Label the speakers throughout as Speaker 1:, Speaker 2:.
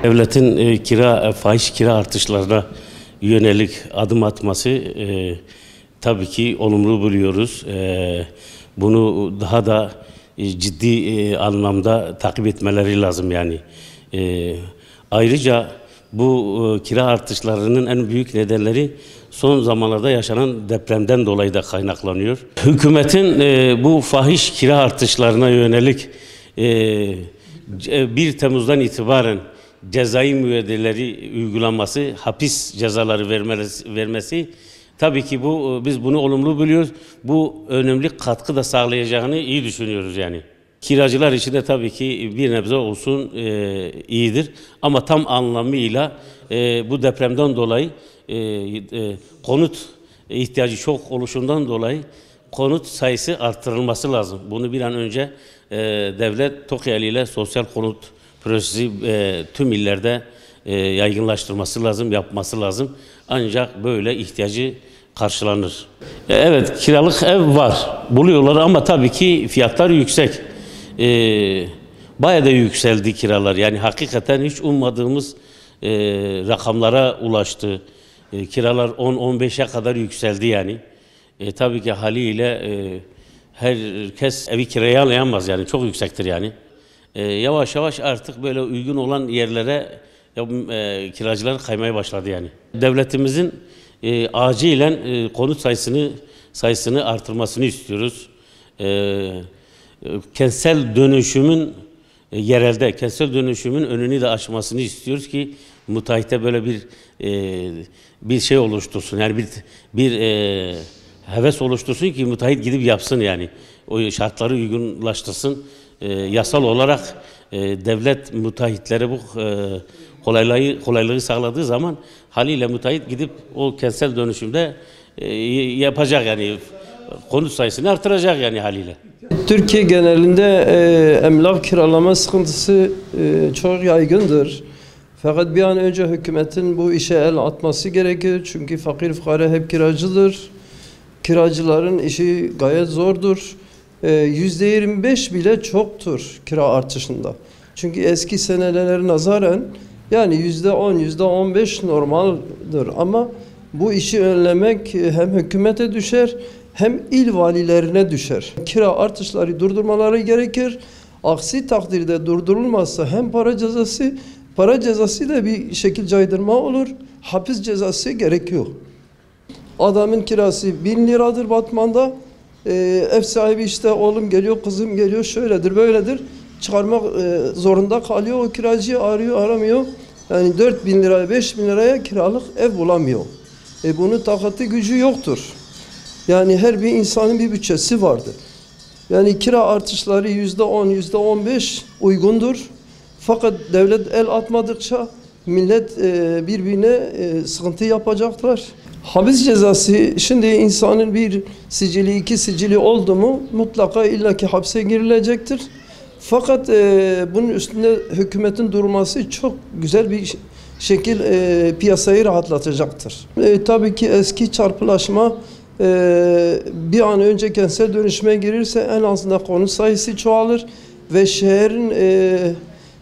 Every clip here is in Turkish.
Speaker 1: Devletin fahiş kira artışlarına yönelik adım atması tabii ki olumlu buluyoruz. Bunu daha da ciddi anlamda takip etmeleri lazım yani. Ayrıca bu kira artışlarının en büyük nedenleri son zamanlarda yaşanan depremden dolayı da kaynaklanıyor. Hükümetin bu fahiş kira artışlarına yönelik 1 Temmuz'dan itibaren cezai müeyyideleri uygulanması, hapis cezaları vermesi tabii ki biz bunu olumlu buluyoruz. Bu önemli katkı da sağlayacağını iyi düşünüyoruz yani. Kiracılar için de tabii ki bir nebze olsun iyidir. Ama tam anlamıyla bu depremden dolayı konut ihtiyacı çok oluşundan dolayı konut sayısı artırılması lazım. Bunu bir an önce devlet TOKİ eliyle sosyal konut projesi tüm illerde yaygınlaştırması lazım, yapması lazım. Ancak böyle ihtiyacı karşılanır. Evet, kiralık ev var, buluyorlar ama tabii ki fiyatlar yüksek. Bayağı da yükseldi kiralar. Yani hakikaten hiç ummadığımız rakamlara ulaştı. Kiralar 10-15'e kadar yükseldi yani. Tabii ki haliyle herkes evi kiralayamaz yani, çok yüksektir yani. Yavaş yavaş artık böyle uygun olan yerlere kiracılar kaymaya başladı yani. Devletimizin acilen konut sayısını artırmasını istiyoruz. Kentsel dönüşümün kentsel dönüşümün önünü de açmasını istiyoruz ki müteahhite böyle bir şey oluştursun. Yani bir heves oluştursun ki müteahhit gidip yapsın yani. O şartları uygunlaştırsın. Yasal olarak devlet müteahhitlere bu kolaylığı sağladığı zaman haliyle müteahhit gidip o kentsel dönüşümde yapacak yani, konut sayısını artıracak yani haliyle.
Speaker 2: Türkiye genelinde emlak kiralama sıkıntısı çok yaygındır. Fakat bir an önce hükümetin bu işe el atması gerekir. Çünkü fakir fukara hep kiracıdır. Kiracıların işi gayet zordur. %25 bile çoktur kira artışında. Çünkü eski senelere nazaran yani %10, %15 normaldir. Ama bu işi önlemek hem hükümete düşer hem il valilerine düşer. Kira artışları durdurmaları gerekir. Aksi takdirde durdurulmazsa hem para cezası da bir şekil caydırma olur. Hapis cezası gerekiyor. Adamın kirası 1000 liradır Batman'da. Ev sahibi işte oğlum geliyor, kızım geliyor, şöyledir, böyledir. Çıkarmak zorunda kalıyor. O kiracıyı arıyor, aramıyor. Yani 4000 liraya, 5000 liraya kiralık ev bulamıyor. Bunun takatı gücü yoktur. Yani her bir insanın bir bütçesi vardır. Yani kira artışları %10, %15 uygundur. Fakat devlet el atmadıkça millet birbirine sıkıntı yapacaklar. Hapis cezası, şimdi insanın bir sicili, 2 sicili oldu mu mutlaka illaki hapse girilecektir. Fakat bunun üstünde hükümetin durması çok güzel bir şekil piyasayı rahatlatacaktır. Tabii ki eski çarpılaşma bir an önce kentsel dönüşüme girirse en azından konut sayısı çoğalır ve şehrin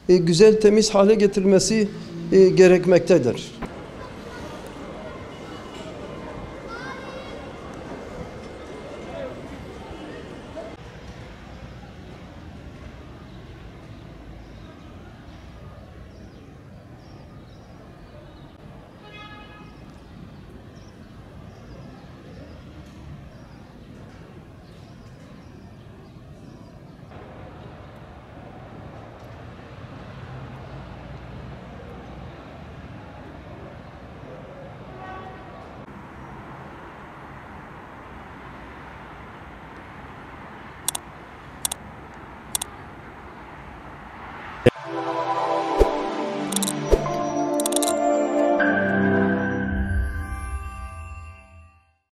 Speaker 2: güzel temiz hale getirilmesi gerekmektedir.